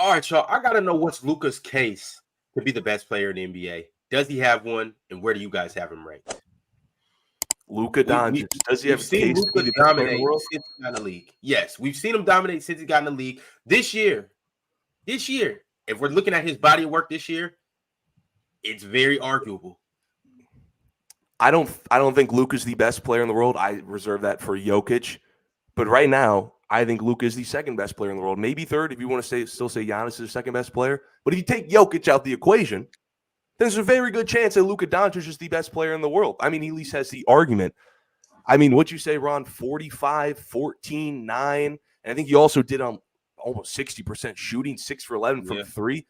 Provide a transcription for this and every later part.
All right, y'all. I gotta know what's Luka's case to be the best player in the NBA. Does he have one, and where do you guys have him ranked? Luka Doncic. Does he have a case to be the best player in the world? Since he got in the league? Yes, we've seen him dominate since he got in the league. This year, if we're looking at his body of work this year, it's very arguable. I don't think Luka's the best player in the world. I reserve that for Jokic. But right now, I think Luka is the second best player in the world. Maybe third if you want to still say Giannis is the second best player. But if you take Jokic out the equation, there's a very good chance that Luka Doncic is the best player in the world. I mean, he at least has the argument. I mean, what'd you say, Ron? 45, 14, 9. And I think he also did almost 60% shooting, 6 for 11 from 3.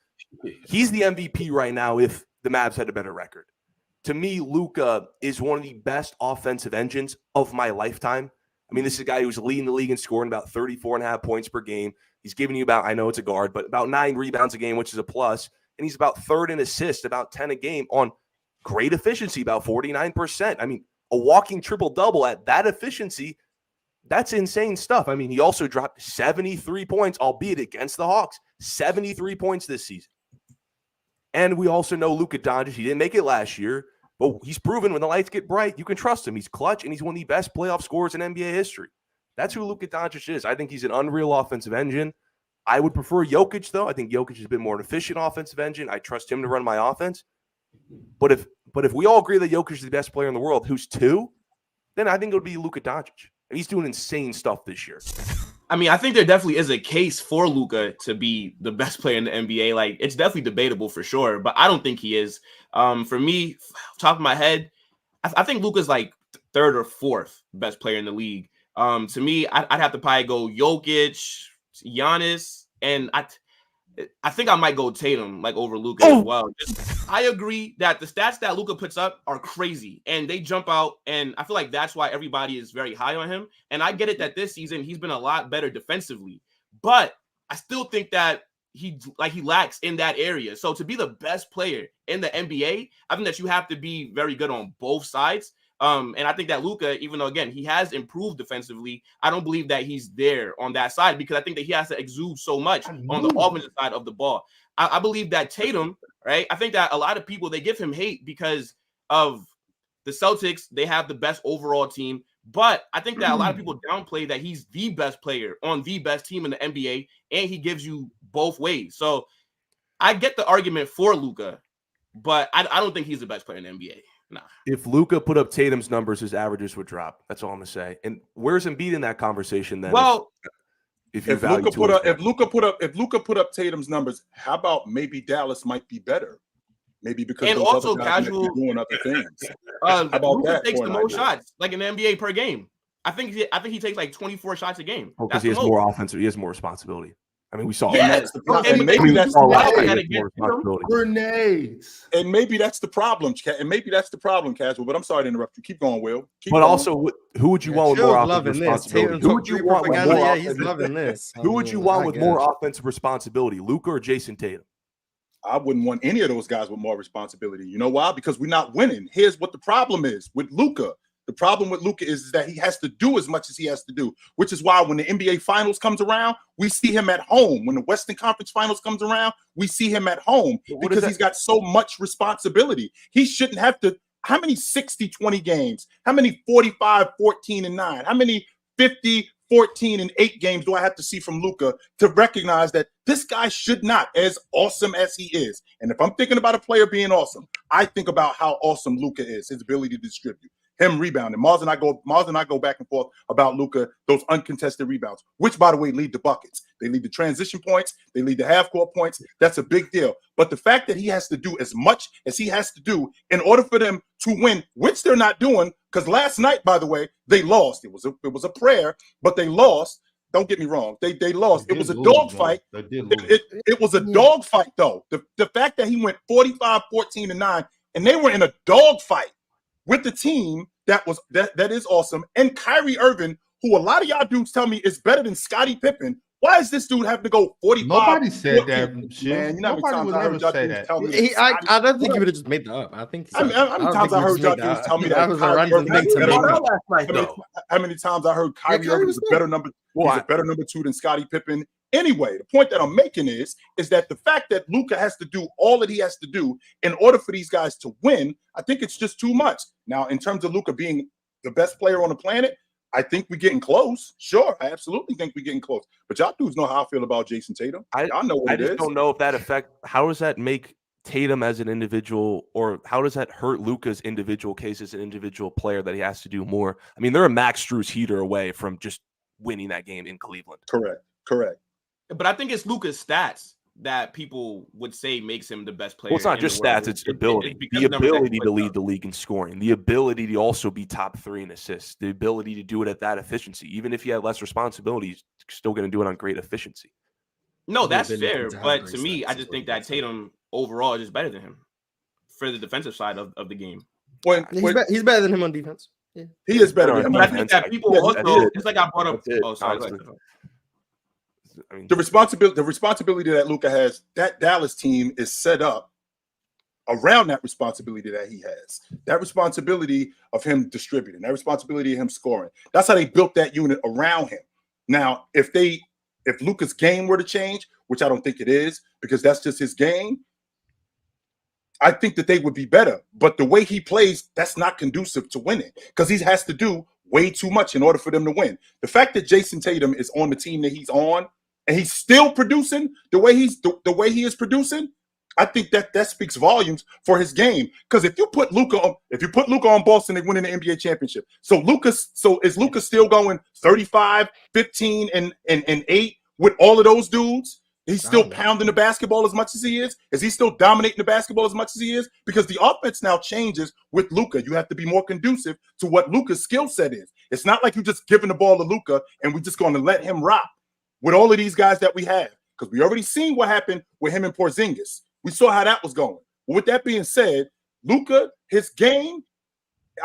He's the MVP right now if the Mavs had a better record. To me, Luka is one of the best offensive engines of my lifetime. I mean, this is a guy who's leading the league in scoring about 34.5 points per game. He's giving you about, I know it's a guard, but about 9 rebounds a game, which is a plus. And he's about third in assists, about 10 a game on great efficiency, about 49%. I mean, a walking triple-double at that efficiency, that's insane stuff. I mean, he also dropped 73 points, albeit against the Hawks. 73 points this season. And we also know Luka Doncic, he didn't make it last year, but he's proven when the lights get bright, you can trust him. He's clutch, and he's one of the best playoff scorers in NBA history. That's who Luka Doncic is. I think he's an unreal offensive engine. I would prefer Jokic, though. I think Jokic has been more an efficient offensive engine. I trust him to run my offense. But if we all agree that Jokic is the best player in the world, who's 2, then I think it would be Luka Doncic. And he's doing insane stuff this year. I mean, I think there definitely is a case for Luka to be the best player in the NBA. Like, it's definitely debatable for sure, but I don't think he is. For me, top of my head, I think Luka's like 3rd or 4th best player in the league. To me, I'd have to probably go Jokic, Giannis, and I think I might go Tatum like over Luka as well. I agree that the stats that Luka puts up are crazy and they jump out, and I feel like that's why everybody is very high on him. And I get it that this season he's been a lot better defensively, but I still think that he lacks in that area. So to be the best player in the NBA, I think that you have to be very good on both sides. And I think that Luka, even though, again, he has improved defensively, I don't believe that he's there on that side because I think that he has to exude so much on the offensive side of the ball. I believe that Tatum, right? I think that a lot of people, they give him hate because of the Celtics. They have the best overall team. But I think that a lot of people downplay that he's the best player on the best team in the NBA, and he gives you both ways. So I get the argument for Luka, but I don't think he's the best player in the NBA. Nah. If Luka put up Tatum's numbers, his averages would drop. That's all I'm gonna say. And where's Embiid in that conversation then? Well, if Luka put up Tatum's numbers, how about maybe Dallas might be better? Maybe because and those also other guys casual might be doing other things. How about Luka takes the most shots, like in the NBA per game. I think he takes like 24 shots a game. Oh, because he has more offensive. He has more responsibility. I mean, we saw grenades. And maybe that's the problem. And maybe that's the problem, Casual. But I'm sorry to interrupt you. Keep going, Will. But also, who would you want with more offensive responsibility? Who would you want with more? Yeah, he's loving this. Who would you want with more offensive responsibility, Luka or Jason Tatum? I wouldn't want any of those guys with more responsibility. You know why? Because we're not winning. Here's what the problem is with Luka. The problem with Luka is that he has to do as much as he has to do, which is why when the NBA Finals comes around, we see him at home. When the Western Conference Finals comes around, we see him at home because he's got so much responsibility. He shouldn't have to. How many 60-20 games? How many 45-14-9? How many 50-14-8 games do I have to see from Luka to recognize that this guy should not, as awesome as he is? And if I'm thinking about a player being awesome, I think about how awesome Luka is, his ability to distribute. Him rebounding. Mars and I go back and forth about Luka, those uncontested rebounds, which, by the way, lead to buckets. They lead to transition points. They lead to half-court points. That's a big deal. But the fact that he has to do as much as he has to do in order for them to win, which they're not doing, because last night, by the way, they lost. It was a prayer, but they lost. Don't get me wrong. They lost. It was a dogfight. It was a dogfight, though. The fact that he went 45-14-9, and they were in a dogfight with the team that is awesome. And Kyrie Irving, who a lot of y'all dudes tell me is better than Scottie Pippen. Why does this dude have to go 45? Nobody said that. Man, you know how many times I heard y'all dudes tell me I don't think you would have just made that up. I think how many times I heard y'all dudes tell me that was a random thing to me. How many times I heard Kyrie Irving is a better number 2 than Scottie Pippen. Anyway, the point that I'm making is that the fact that Luka has to do all that he has to do in order for these guys to win, I think it's just too much. Now, in terms of Luka being the best player on the planet, I think we're getting close. Sure, I absolutely think we're getting close. But y'all dudes know how I feel about Jason Tatum. Y'all know what I it just is. don't know if that how does that make Tatum as an individual, or how does that hurt Luka's individual case as an individual player that he has to do more? I mean, they're a Max Strus heater away from just winning that game in Cleveland. Correct. But I think it's Luka's stats that people would say makes him the best player. Well, it's not just stats; it's ability. The ability to lead the league in scoring, the ability to also be top 3 in assists, the ability to do it at that efficiency. Even if he had less responsibility, he's still going to do it on great efficiency. No, that's fair. But to me, I just think that Tatum overall is just better than him for the defensive side of the game. He's better than him on defense. Yeah. He is better than him. But I think that people also, it's like I brought up. Oh, sorry. I mean, the responsibility that Luka has, that Dallas team is set up around that responsibility that he has. That responsibility of him distributing, that responsibility of him scoring. That's how they built that unit around him. Now, if Luka's game were to change, which I don't think it is, because that's just his game, I think that they would be better. But the way he plays, that's not conducive to winning, because he has to do way too much in order for them to win. The fact that Jason Tatum is on the team that he's on, and he's still producing the way he is producing, I think that speaks volumes for his game. Because if you put Luka on Boston, they win in the NBA championship. So is Luka still going 35, 15, and 8 with all of those dudes? He's still pounding the basketball as much as he is? Is he still dominating the basketball as much as he is? Because the offense now changes with Luka. You have to be more conducive to what Luka's skill set is. It's not like you're just giving the ball to Luka and we're just going to let him rock with all of these guys that we have. Because we already seen what happened with him and Porzingis. We saw how that was going. Well, with that being said, Luka, his game,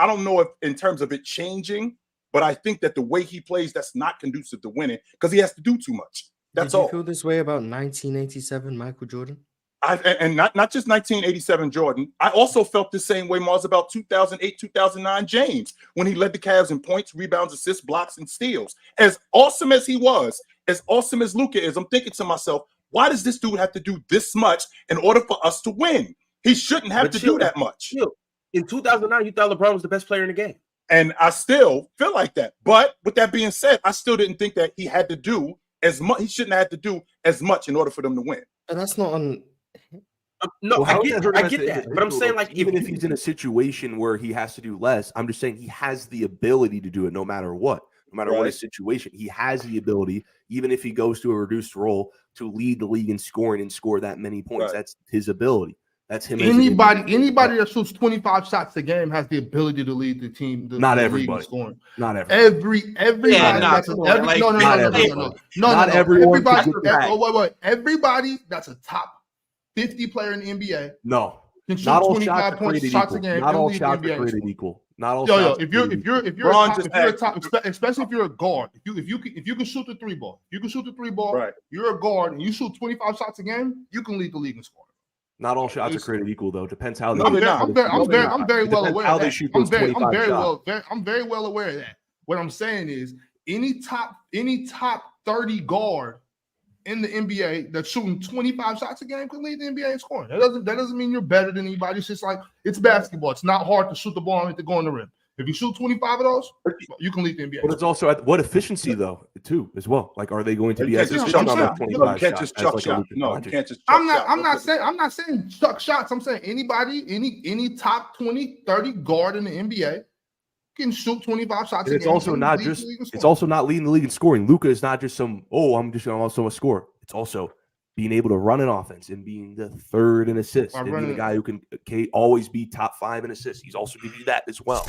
I don't know if in terms of it changing, but I think that the way he plays, that's not conducive to winning because he has to do too much. That's all. Did you feel this way about 1987 Michael Jordan? And not just 1987 Jordan. I also felt the same way, Mars, about 2008, 2009 James, when he led the Cavs in points, rebounds, assists, blocks, and steals. As awesome as he was, as awesome as Luka is, I'm thinking to myself, why does this dude have to do this much in order for us to win? He shouldn't have to do that much. In 2009, you thought LeBron was the best player in the game. And I still feel like that. But with that being said, I still didn't think that he had to do as much. He shouldn't have had to do as much in order for them to win. And that's not on. No, I get that. But I'm saying, like, even if he's in a situation where he has to do less, I'm just saying he has the ability to do it no matter what. No matter what his situation, he has the ability, even if he goes to a reduced role, to lead the league in scoring and score that many points. That's his ability. That's him. Anybody that shoots 25 shots a game has the ability to lead the team. Not everybody. Scoring. Not everybody. Everybody that's a top 50 player in the NBA. No. Can shoot 25 shots a game. Not all shots are created equal. Not all shots. If you're a top, especially if you're a guard, if you can shoot the 3 ball, right. You're a guard and you shoot 25 shots a game, you can lead the league in scoring. Not all shots are created equal, though. Depends how they. I'm very well aware. How they shoot those 25 shots. I'm very well aware of that. What I'm saying is, any top 30 guard in the NBA that's shooting 25 shots a game can lead the NBA in scoring. That doesn't mean you're better than anybody. It's just like it's basketball. It's not hard to shoot the ball and to go in the rim. If you shoot 25 of those, you can lead the NBA. But it's also at what efficiency, though, too, as well. Like, are they going to be as efficient on those 25 shots? You can't just chuck shots. No, you can't just chuck shots. I'm not saying chuck shots. I'm saying anybody, any top 20, 30 guard in the NBA can shoot 25 shots. It's also not just. It's also not leading the league in scoring. Luka is not just I'm also a scorer. It's also being able to run an offense and being the third in assists and being the guy who can always be top 5 in assists. He's also going to do that as well.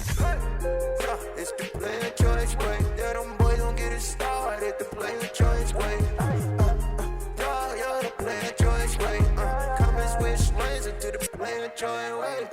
It's the player choice way. Yeah, them boys don't get it started. The player choice way. You're the player choice way. Come and switch lanes into the player choice way.